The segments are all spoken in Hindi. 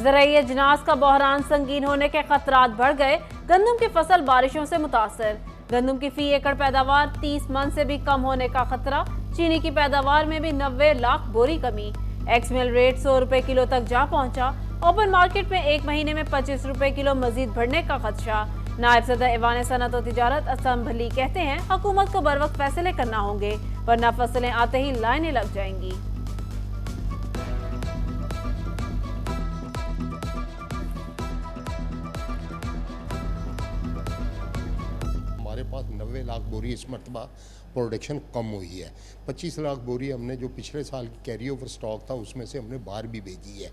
ज़राई अजनास का बहरान संगीन होने के खतरात बढ़ गए। गंदम की फसल बारिशों से मुतासर। गंदम की फी एकड़ पैदावार 30 मन से भी कम होने का खतरा। चीनी की पैदावार में भी 90 लाख बोरी कमी। एक्समिल रेट 100 रुपए किलो तक जा पहुंचा। ओपन मार्केट में एक महीने में 25 रुपए किलो मजीद बढ़ने का खदशा। नायब सदर ऐवान सनत और तिजारत असम भली कहते हैं हुकूमत को बर वक्त फैसले करना होंगे वरना फसलें आते ही लाइनें लग जाएंगी। हमारे पास 90 लाख बोरी इस मरतबा प्रोडक्शन कम हुई है। 25 लाख बोरी हमने जो पिछले साल की कैरी ओवर स्टॉक था उसमें से हमने बाहर भी भेजी है।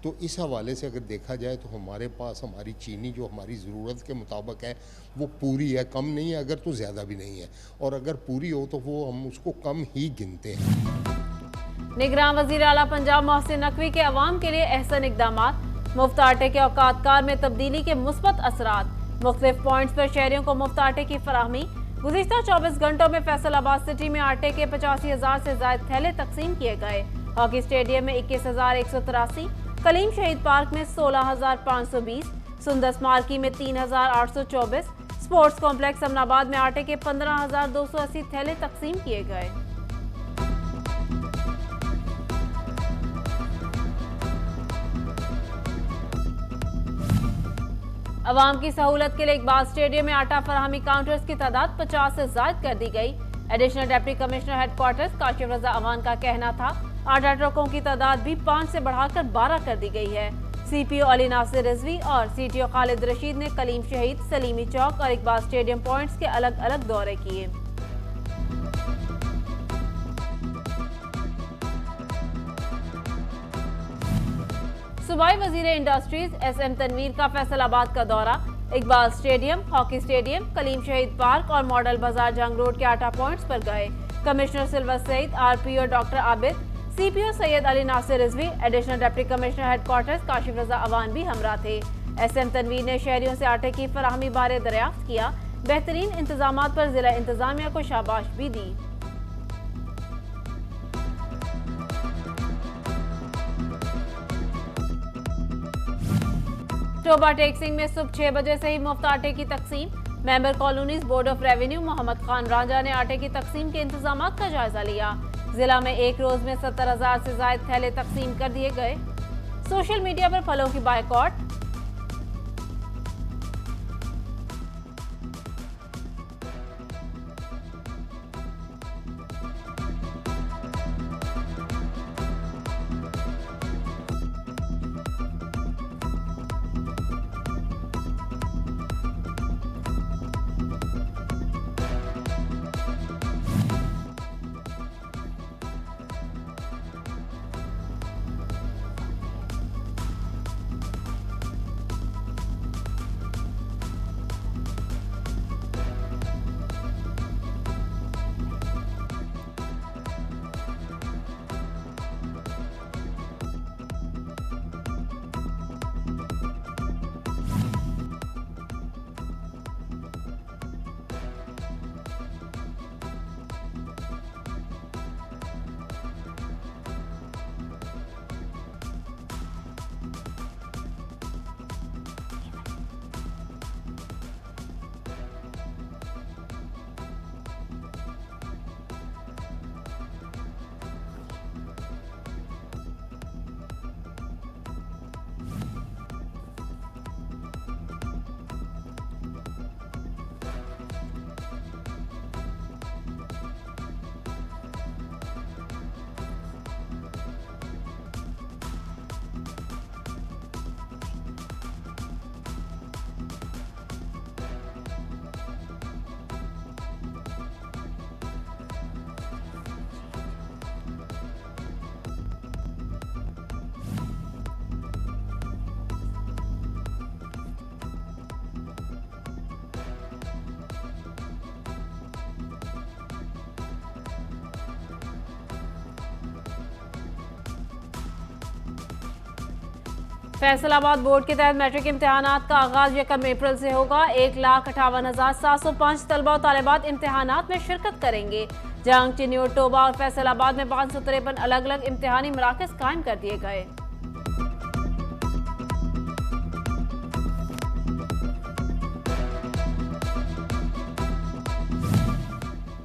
तो इस हवाले से अगर देखा जाए तो हमारे पास हमारी चीनी जो हमारी ज़रूरत के मुताबिक है वो पूरी है, कम नहीं है अगर तो ज़्यादा भी नहीं है, और अगर पूरी हो तो वो हम उसको कम ही गिनते हैं। निगरान वज़ीर आला पंजाब मोहसिन नकवी के अवाम के लिए अहसन इक़दामात। मुफ्त आटे के औकात कार में तब्दीली के मुस्बत असरात। मुख्तलिफ पॉइंट्स पर शहरियों को मुफ्त आटे की फराहमी। गुज़िश्ता 24 घंटों में फैसलाबाद सिटी में आटे के 85,000 से ज़ायद थैले तकसीम किए गए। हॉकी स्टेडियम में 21,183, कलीम शहीद पार्क में 16,520, सुंदर स्मारकी में 3,824, स्पोर्ट्स कॉम्प्लेक्स अमनाबाद में आटे के 15,280 थैले तकसीम किए गए। अवाम की सहूलत के लिए इकबाल स्टेडियम में आटा फराहमी काउंटर्स की तादाद 50 से ज़ायद कर दी गई। Additional deputy commissioner headquarters Kashif Raza Awan का कहना था आटा ट्रकों की तादाद भी 5 से बढ़ाकर 12 कर दी गई है। CPO अली नासिर रिजवी और CTO खालिद रशीद ने कलीम शहीद, सलीमी चौक और इकबाल स्टेडियम पॉइंट्स के अलग अलग दौरे किए। सूबाई वजीर इंडस्ट्रीज SM तनवीर का फैसलाबाद का दौरा। Iqbal stadium, hockey stadium, Kaleem Shaheed park और मॉडल बाजार जंग रोड के आटा पॉइंट्स पर गए। Commissioner silver Saeed, RPO doctor Abid, CPO Syed Ali Nasir Rizvi, additional deputy commissioner headquarters Kashif Raza Awan भी हमरा थे। SM तनवीर ने शहरियों से आटे की फराहमी बारे दरियाफ्त किया। बेहतरीन इंतजामात पर जिला इंतजामिया को शाबाश भी दी। टोबा टेक्सिंग में सुबह 6 बजे से ही मुफ्त आटे की तकसीम। Member colonies board of revenue Mohammad Khan Raja ने आटे की तकसीम के इंतजामात का जायजा लिया। जिला में एक रोज में 70,000 से ज्यादा थैले तकसीम कर दिए गए। सोशल मीडिया पर फलों की बायकॉट। फैसलाबाद बोर्ड के तहत मैट्रिक इम्तिहानात का आगाज 1 अप्रैल से होगा। 1,58,705 तलबा और तालिबात इम्तिहानात में शिरकत करेंगे। जंग, चिन्नी, टोबा और फैसलाबाद में 553 अलग अलग इम्तिहानी मराकज कायम कर दिए गए।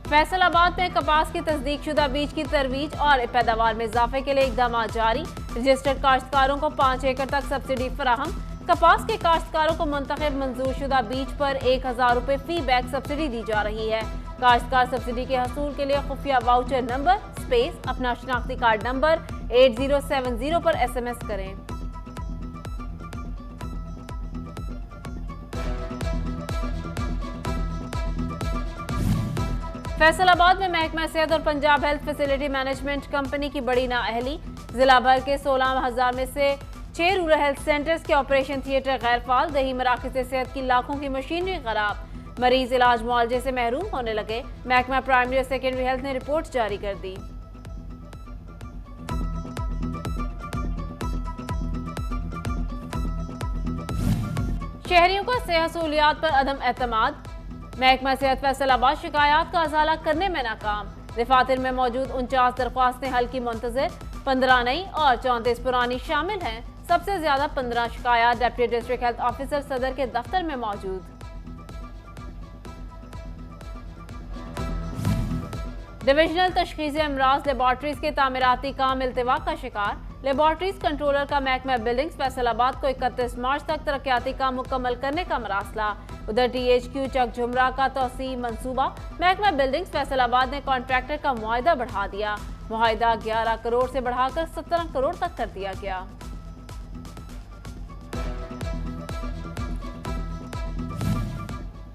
फैसलाबाद में कपास की तस्दीक शुदा बीज की तरवीज और पैदावार में इजाफे के लिए इकदाम जारी। रजिस्टर्ड काश्तकारों को 5 एकड़ तक सब्सिडी फराहम। कपास के काश्तकारों को मुंतखब मंजूर शुदा बीज पर 1000 रुपए फी बैग सब्सिडी दी जा रही है। काश्तकार सब्सिडी के हसूल के लिए खुफिया वाउचर नंबर स्पेस अपना शनाख्ती कार्ड नंबर 8070 पर SMS करें। फैसलाबाद में महकमा सेहत और Punjab health facility management company की बड़ी नाअहली। जिला भर के 16,000 में से 6 रूरल हेल्थ सेंटर्स के ऑपरेशन थिएटर गैर फाल। दही मराकज़ सेहत की लाखों की मशीनरी खराब। मरीज इलाज मुआवजे से महरूम होने लगे। महकमा प्राइमरी और सेकेंडरी हेल्थ ने रिपोर्ट जारी कर दी। शहरियों का सेहत सहूलियात पर अदम एतमाद। महकमा सेहत फैसलाबाद शिकायत का अजाला करने में नाकाम। दफातर में मौजूद 49 दरख्वास्तें हल की मुंतजर। 15 नई और 34 पुरानी शामिल हैं। सबसे ज्यादा 15 शिकायत डिप्टी डिस्ट्रिक्ट हेल्थ ऑफिसर सदर के दफ्तर में मौजूद। डिविजनल तशखीसी अमराज लेबॉर्ट्रीज के तामीराती काम इल्तिवा का शिकार। लेबॉर्ट्रीज कंट्रोलर का महकमा बिल्डिंग्स फैसलाबाद को 31 मार्च तक तरक्याती काम मुकम्मल करने का मरासला। उधर THQ चक झुमरा का तोसी मंसूबा। महकमा बिल्डिंग्स फैसलाबाद ने कॉन्ट्रैक्टर का मुआहिदा बढ़ा दिया। मुआहिदा 11 करोड़ से बढ़ाकर 17 करोड़ तक कर दिया गया।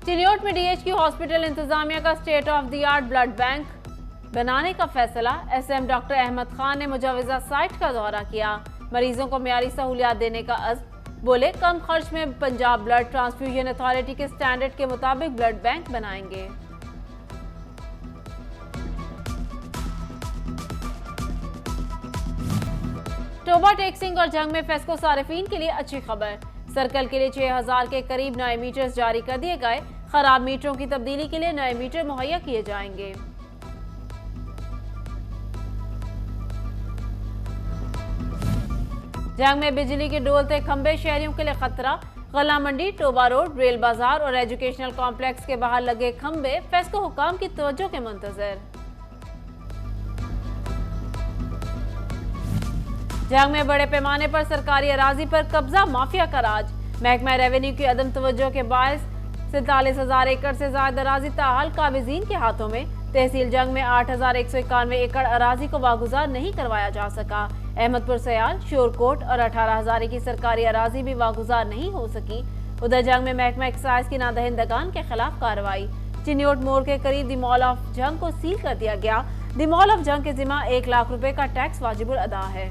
चिन्योट में DHQ हॉस्पिटल इंतजामिया का state of the art blood bank बनाने का फैसला। SM डॉक्टर अहमद खान ने मुजवजा साइट का दौरा किया। मरीजों को मियारी सहूलियात देने का अज़्म। बोले कम खर्च में पंजाब ब्लड ट्रांसफ्यूजन अथॉरिटी के स्टैंडर्ड के मुताबिक ब्लड बैंक बनाएंगे। टोबा टेक्सिंग और जंग में फेस्को सारिफीन के लिए अच्छी खबर। सर्कल के लिए 6000 के करीब नए मीटर्स जारी कर दिए गए। खराब मीटरों की तब्दीली के लिए नए मीटर मुहैया किए जाएंगे। जंग में बिजली के डोलते खंबे शहरियों के लिए खतरा। गला मंडी, टोबा रोड, रेल बाजार और एजुकेशनल कॉम्प्लेक्स के बाहर लगे खंबे फेस्को हुकाम की तवज्जो के मुंतजर। जंग में बड़े पैमाने पर सरकारी अराजी पर कब्जा माफिया का राज। महकमा रेवेन्यू की अदम तवज्जो के बायस 47,000 एकड़ से ज्यादा अराजी ताहाल काबिजीन के हाथों में। तहसील जंग में 8,191 एकड़ अराजी को वागुजार नहीं करवाया जा सका। अहमदपुर सयाल, श्योरकोट और 18,000 की सरकारी अराजी भी वागुजार नहीं हो सकी। उधर जंग में महकमा एक्साइज की नादहिंदगान के खिलाफ कार्रवाई। चिन्योट मोड़ के करीब द मॉल ऑफ जंग को सील कर दिया गया। द मॉल ऑफ जंग के जिम्मा 1 लाख रुपए का टैक्स वाजिबुल अदा है।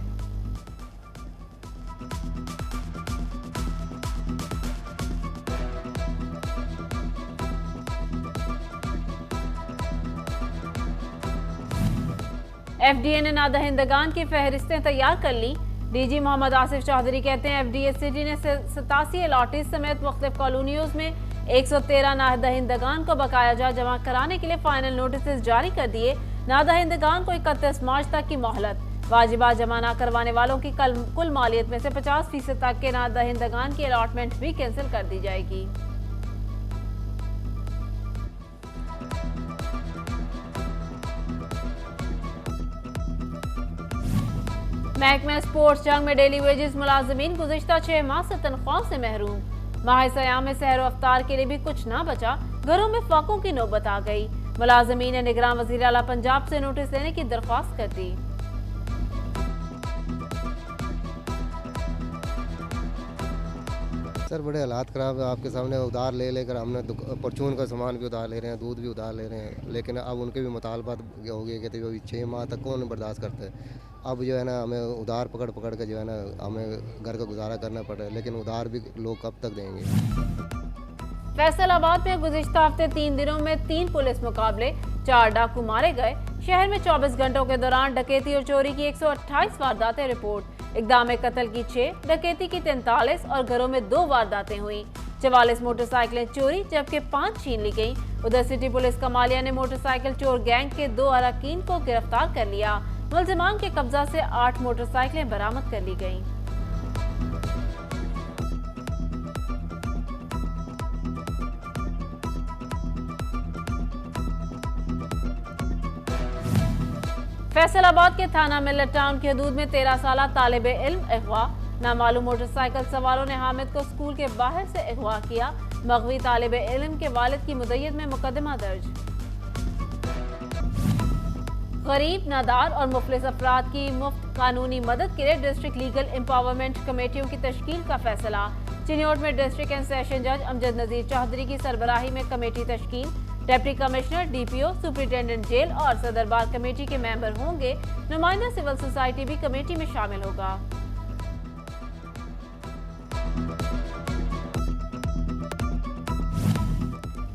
FDA ने नादहिंदगान की फहरिस्तें तैयार कर ली। DG मोहम्मद आसिफ चौधरी कहते हैं FDA सिटी ने 87 अलॉटीज समेत मुख्तलिफ कॉलोनियों में 113 नादहिंदगान को बकाया जा जमा कराने के लिए फाइनल नोटिस जारी कर दिए। नादहिंदगान को 31 मार्च तक की मोहलत। वाजिबात जमा न करवाने वालों की कुल मालियत में से 50% तक के नादहिंदगान की अलॉटमेंट भी कैंसिल कर दी जाएगी। महकमा स्पोर्ट्स जंग में डेली वेजेस मुलाजमीन गुज़िश्ता 6 माह से तनख्वाह से महरूम। माह सयाम में सहर अफ्तार के लिए भी कुछ ना बचा। घरों में फाकों की नौबत आ गई। मुलाजमीन ने निगरान वज़ीर आला पंजाब से नोटिस देने की दरख्वास्त कर दी। सर बड़े हालात ख़राब है। आपके सामने उधार ले लेकर हमने परचून का सामान भी उधार ले रहे हैं, दूध भी उधार ले रहे हैं, लेकिन अब उनके भी मुतालबात हो गए कहते अभी 6 माह तक कौन बर्दाश्त करते हैं। अब जो है ना हमें उधार पकड़ पकड़ के जो है ना हमें घर का गुजारा करना पड़ रहा है, लेकिन उधार भी लोग कब तक देंगे। फैसलाबाद में गुज़िश्ता हफ्ते 3 दिनों में 3 पुलिस मुकाबले, 4 डाकू मारे गए। शहर में 24 घंटों के दौरान डकैती और चोरी की 128 वारदातें रिपोर्ट। इक़दाम कत्ल की 6, डकैती की 43 और घरों में 2 वारदातें हुई। 44 मोटरसाइकिलें चोरी जबकि 5 छीन ली गईं। उधर सिटी पुलिस कमालिया ने मोटरसाइकिल चोर गैंग के 2 अरकान को गिरफ्तार कर लिया। मुलजिमान के कब्जा से 8 मोटरसाइकिलें बरामद कर ली गईं। फैसलाबाद के थाना मिल्लत टाउन की हदूद में 13 साल तालिबे इल्म अगवा। नामालूम मोटरसाइकिल सवारों ने हामिद को स्कूल के बाहर से अगवा किया। मगवी तालिबे इल्म के वालिद की मुद्दत में मुकदमा दर्ज। गरीब, नादार और मुफलिस अफराद की मुफ्त कानूनी मदद के लिए डिस्ट्रिक्ट लीगल एम्पावरमेंट कमेटियों की तश्कील का फैसला। चिन्योट में डिस्ट्रिक्ट एंड सेशन जज अमजद नजीर चौधरी की सरबराही में कमेटी तश्कील। Deputy commissioner, DPO, superintendent jail और सदर बार कमेटी के मेंबर होंगे। नुमाइंदा सिविल सोसाइटी भी कमेटी में शामिल होगा।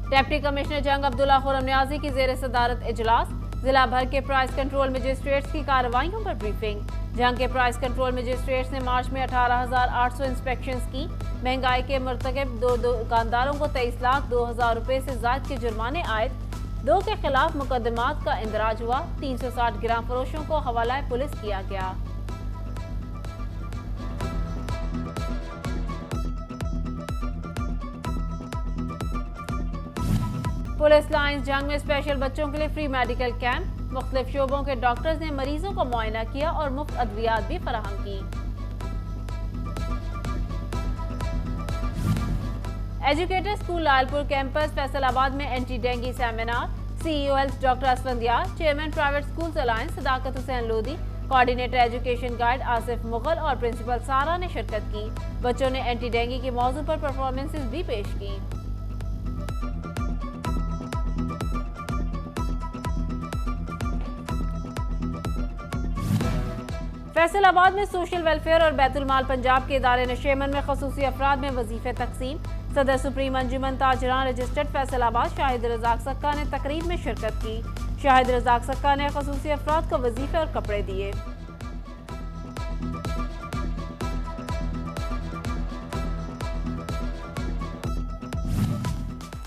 डिप्टी कमिश्नर जंग अब्दुल्ला खुरम न्याजी की जेर सदारत इजलास। जिला भर के प्राइस कंट्रोल मजिस्ट्रेट्स की कार्रवाइयों पर ब्रीफिंग। जंग के प्राइस कंट्रोल मजिस्ट्रेट्स ने मार्च में 18,800 इंस्पेक्शंस की। महंगाई के मर्तकब 2 दुकानदारों को 23,02,000 रुपए से ज्यादा के जुर्माने आए। 2 के खिलाफ मुकदमात का इंदराज हुआ। 360 गिराम फरोशों को हवाला पुलिस किया गया। पुलिस लाइंस जंग में स्पेशल बच्चों के लिए फ्री मेडिकल कैंप। मुख्तलिफ शोबों के डॉक्टर्स ने मरीजों का मुआयना किया और मुफ्त अद्वियात भी फराहम की। Educator school Lalpur campus Faisalabad में anti dengue seminar. CEO health doctor Asfandiyar, chairman private schools alliance Sadaqat Hussain Lodhi, coordinator education guide Asif Mughal और प्रिंसिपल सारा ने शिरकत की। बच्चों ने एंटी डेंगू के मौजू पर परफॉर्मेंसेस भी पेश की। फैसलाबाद में सोशल वेलफेयर और बैतुल माल पंजाब के इदारे नशेमन में खसूसी अफराद में वजीफे तकसीम। सदर सुप्रीम अंजुमन ताजरान रजिस्टर्ड फैसलाबाद शाहिद रजाक सक्का ने तकरीब में शिरकत की। शाहिद रजाक सक्का ने खसूसी अफराद को वजीफे और कपड़े दिए।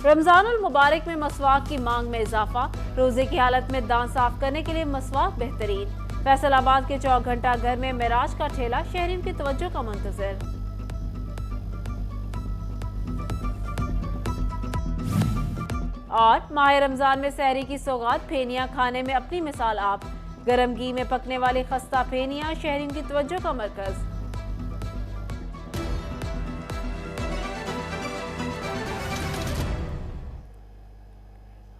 रमजानुल मुबारक में मसवाक की मांग में इजाफा। रोजे की हालत में दांत साफ करने के लिए मसवाक बेहतरीन। फैसलाबाद के 4 घंटा घर में मिराज का ठेला शहरियों की तवज्जो का मुंतज़िर। और माह रमजान में सहरी की सौगात, फेनियां खाने में अपनी मिसाल आप। गरम घी में पकने वाली खस्ता फेनियां शहरियों की तवज्जो का मरकज।